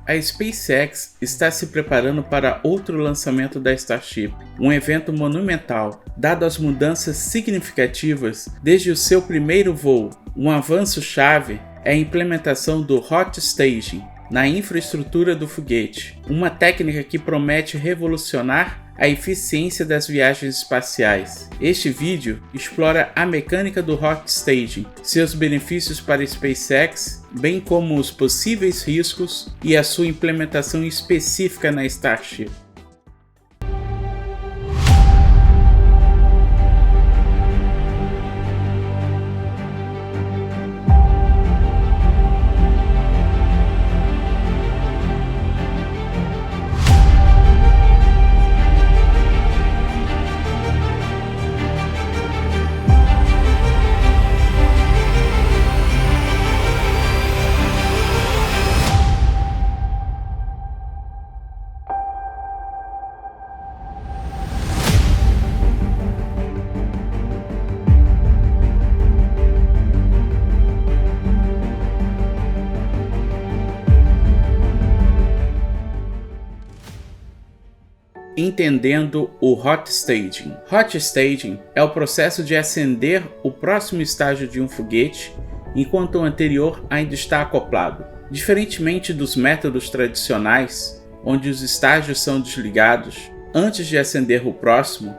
A SpaceX está se preparando para outro lançamento da Starship, um evento monumental, dado as mudanças significativas desde o seu primeiro voo. Um avanço-chave é a implementação do Hot Staging na infraestrutura do foguete, uma técnica que promete revolucionar a eficiência das viagens espaciais. Este vídeo explora a mecânica do Hot Staging, seus benefícios para a SpaceX, bem como os possíveis riscos e a sua implementação específica na Starship. Entendendo o Hot Staging. Hot Staging é o processo de acender o próximo estágio de um foguete enquanto o anterior ainda está acoplado. Diferentemente dos métodos tradicionais, onde os estágios são desligados antes de acender o próximo,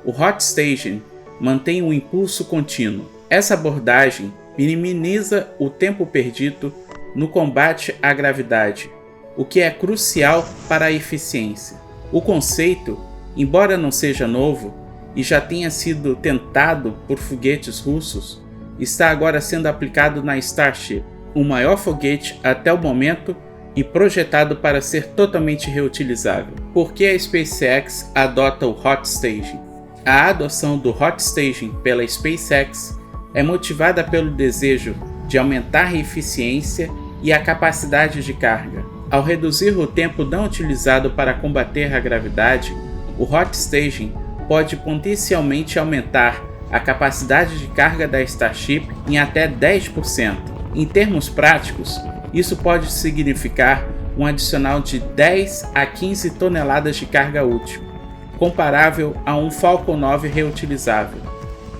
o Hot Staging mantém um impulso contínuo. Essa abordagem minimiza o tempo perdido no combate à gravidade, o que é crucial para a eficiência. O conceito, embora não seja novo e já tenha sido tentado por foguetes russos, está agora sendo aplicado na Starship, o maior foguete até o momento e projetado para ser totalmente reutilizável. Por que a SpaceX adota o Hot Staging? A adoção do Hot Staging pela SpaceX é motivada pelo desejo de aumentar a eficiência e a capacidade de carga. Ao reduzir o tempo não utilizado para combater a gravidade, o Hot Staging pode potencialmente aumentar a capacidade de carga da Starship em até 10%. Em termos práticos, isso pode significar um adicional de 10 a 15 toneladas de carga útil, comparável a um Falcon 9 reutilizável.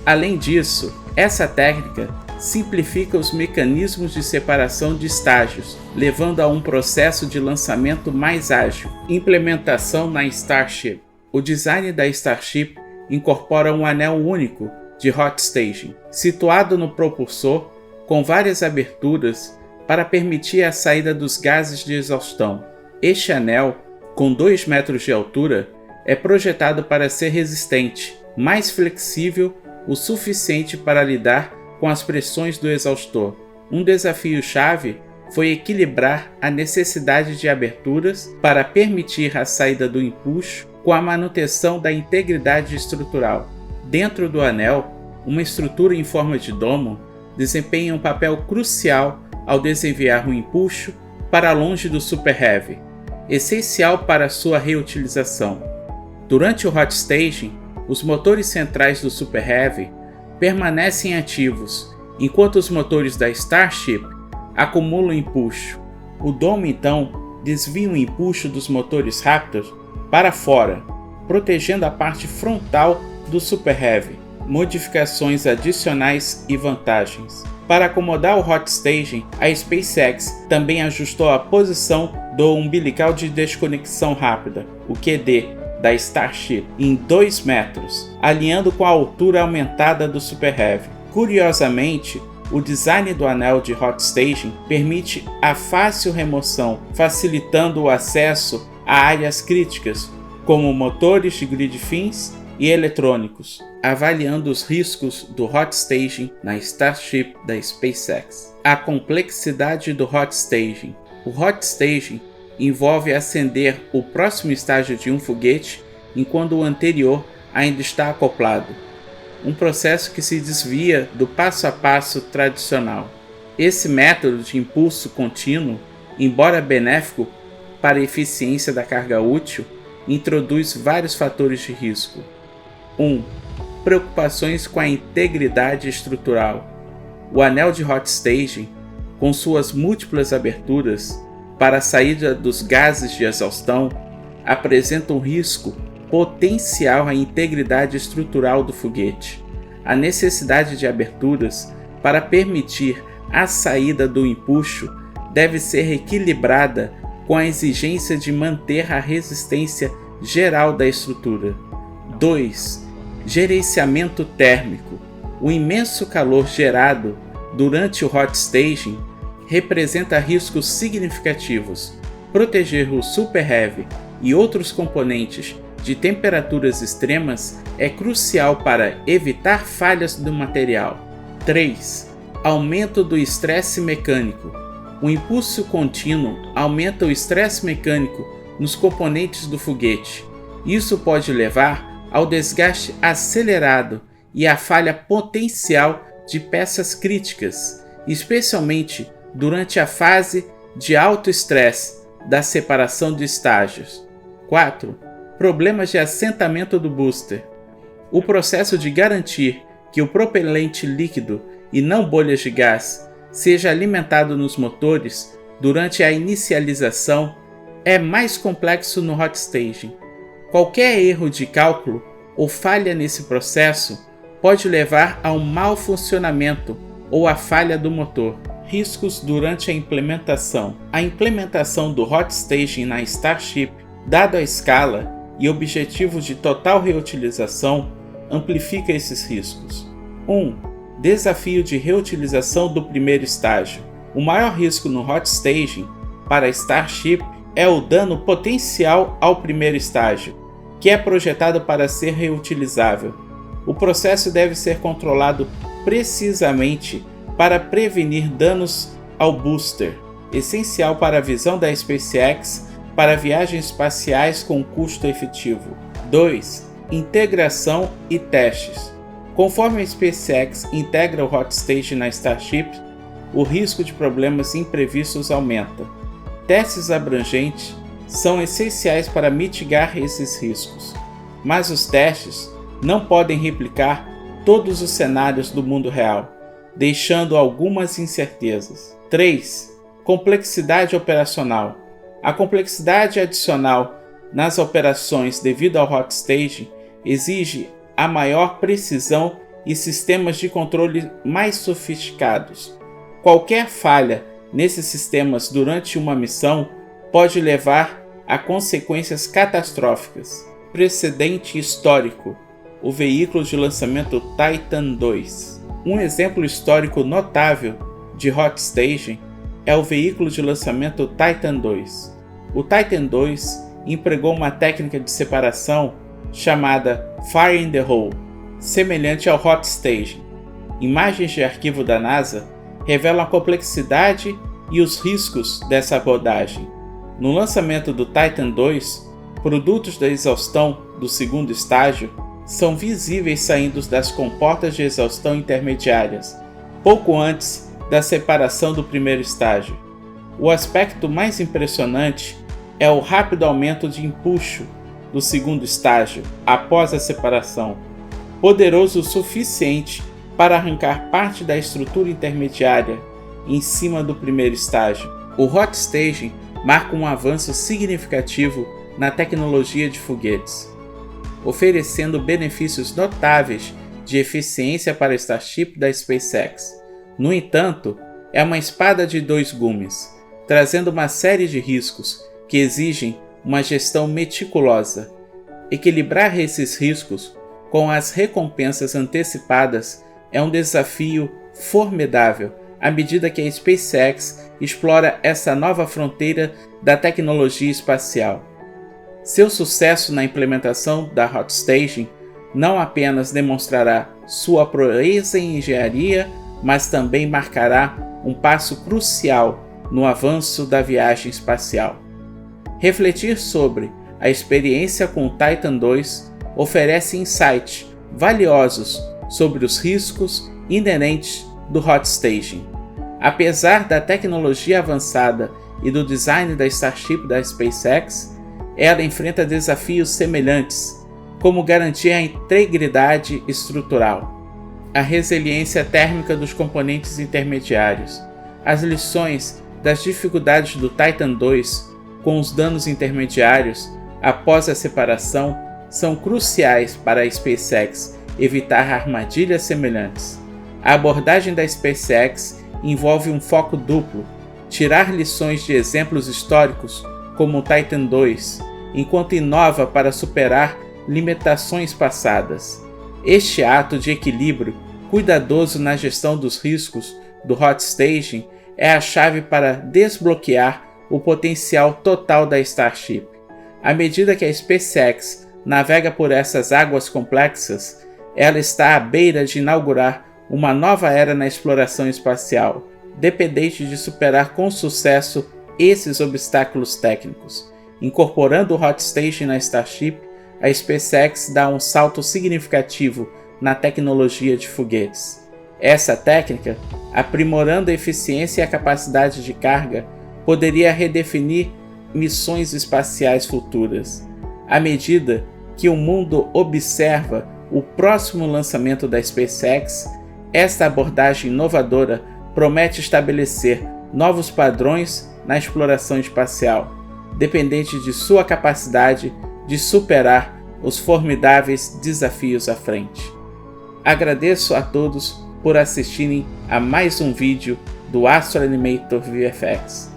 Além disso, essa técnica simplifica os mecanismos de separação de estágios, levando a um processo de lançamento mais ágil. Implementação na Starship. O design da Starship incorpora um anel único de Hot Staging, situado no propulsor, com várias aberturas para permitir a saída dos gases de exaustão. Este anel, com 2 metros de altura, é projetado para ser resistente, mais flexível o suficiente para lidar com as pressões do exaustor. Um desafio-chave foi equilibrar a necessidade de aberturas para permitir a saída do empuxo com a manutenção da integridade estrutural. Dentro do anel, uma estrutura em forma de domo desempenha um papel crucial ao desviar o empuxo para longe do Super Heavy, essencial para sua reutilização. Durante o Hot Staging, os motores centrais do Super Heavy permanecem ativos, enquanto os motores da Starship acumulam empuxo. O domo então desvia o empuxo dos motores Raptor para fora, protegendo a parte frontal do Super Heavy. Modificações adicionais e vantagens. Para acomodar o Hot Staging, a SpaceX também ajustou a posição do umbilical de desconexão rápida, o QD, da Starship em 2 metros, alinhando com a altura aumentada do Super Heavy. Curiosamente, o design do anel de Hot Staging permite a fácil remoção, facilitando o acesso a áreas críticas, como motores de grid fins e eletrônicos, avaliando os riscos do Hot Staging na Starship da SpaceX. A complexidade do Hot Staging. O Hot Staging envolve acender o próximo estágio de um foguete enquanto o anterior ainda está acoplado, um processo que se desvia do passo a passo tradicional. Esse método de impulso contínuo, embora benéfico para a eficiência da carga útil, introduz vários fatores de risco. 1. Preocupações com a integridade estrutural. O anel de Hot Staging, com suas múltiplas aberturas, para a saída dos gases de exaustão apresenta um risco potencial à integridade estrutural do foguete. A necessidade de aberturas para permitir a saída do empuxo deve ser equilibrada com a exigência de manter a resistência geral da estrutura. 2. Gerenciamento térmico. O imenso calor gerado durante o hot staging representa riscos significativos. Proteger o Super Heavy e outros componentes de temperaturas extremas é crucial para evitar falhas do material. 3. Aumento do estresse mecânico. O impulso contínuo aumenta o estresse mecânico nos componentes do foguete. Isso pode levar ao desgaste acelerado e à falha potencial de peças críticas, especialmente durante a fase de alto estresse da separação de estágios. 4. Problemas de assentamento do booster. O processo de garantir que o propelente líquido e não bolhas de gás seja alimentado nos motores durante a inicialização é mais complexo no hot staging. Qualquer erro de cálculo ou falha nesse processo pode levar a um mau funcionamento ou a falha do motor. Riscos durante a implementação. A implementação do hot staging na Starship, dado a escala e objetivos de total reutilização, amplifica esses riscos. 1. Desafio de reutilização do primeiro estágio. O maior risco no hot staging para a Starship é o dano potencial ao primeiro estágio, que é projetado para ser reutilizável. O processo deve ser controlado precisamente para prevenir danos ao booster, essencial para a visão da SpaceX para viagens espaciais com custo efetivo. 2. Integração e testes. Conforme a SpaceX integra o hot staging na Starship, o risco de problemas imprevistos aumenta. Testes abrangentes são essenciais para mitigar esses riscos, mas os testes não podem replicar todos os cenários do mundo real, deixando algumas incertezas. 3. Complexidade operacional. A complexidade adicional nas operações devido ao hot staging exige a maior precisão e sistemas de controle mais sofisticados. Qualquer falha nesses sistemas durante uma missão pode levar a consequências catastróficas. Precedente histórico: o veículo de lançamento Titan II. Um exemplo histórico notável de hot staging é o veículo de lançamento Titan II. O Titan II empregou uma técnica de separação chamada Fire in the Hole, semelhante ao hot staging. Imagens de arquivo da NASA revelam a complexidade e os riscos dessa abordagem. No lançamento do Titan II, produtos da exaustão do segundo estágio são visíveis saindo das comportas de exaustão intermediárias, pouco antes da separação do primeiro estágio. O aspecto mais impressionante é o rápido aumento de empuxo do segundo estágio após a separação, poderoso o suficiente para arrancar parte da estrutura intermediária em cima do primeiro estágio. O hot staging marca um avanço significativo na tecnologia de foguetes, oferecendo benefícios notáveis de eficiência para a Starship da SpaceX. No entanto, é uma espada de dois gumes, trazendo uma série de riscos que exigem uma gestão meticulosa. Equilibrar esses riscos com as recompensas antecipadas é um desafio formidável à medida que a SpaceX explora essa nova fronteira da tecnologia espacial. Seu sucesso na implementação da hot staging não apenas demonstrará sua proeza em engenharia, mas também marcará um passo crucial no avanço da viagem espacial. Refletir sobre a experiência com o Titan II oferece insights valiosos sobre os riscos inerentes do hot staging. Apesar da tecnologia avançada e do design da Starship da SpaceX, ela enfrenta desafios semelhantes, como garantir a integridade estrutural, a resiliência térmica dos componentes intermediários, as lições das dificuldades do Titan II com os danos intermediários após a separação são cruciais para a SpaceX evitar armadilhas semelhantes. A abordagem da SpaceX envolve um foco duplo: tirar lições de exemplos históricos como o Titan II, enquanto inova para superar limitações passadas. Este ato de equilíbrio cuidadoso na gestão dos riscos do hot staging é a chave para desbloquear o potencial total da Starship. À medida que a SpaceX navega por essas águas complexas, ela está à beira de inaugurar uma nova era na exploração espacial, dependente de superar com sucesso esses obstáculos técnicos. Incorporando o hot staging na Starship, a SpaceX dá um salto significativo na tecnologia de foguetes. Essa técnica, aprimorando a eficiência e a capacidade de carga, poderia redefinir missões espaciais futuras. À medida que o mundo observa o próximo lançamento da SpaceX, esta abordagem inovadora promete estabelecer novos padrões na exploração espacial, dependente de sua capacidade de superar os formidáveis desafios à frente. Agradeço a todos por assistirem a mais um vídeo do Astro Animator VFX.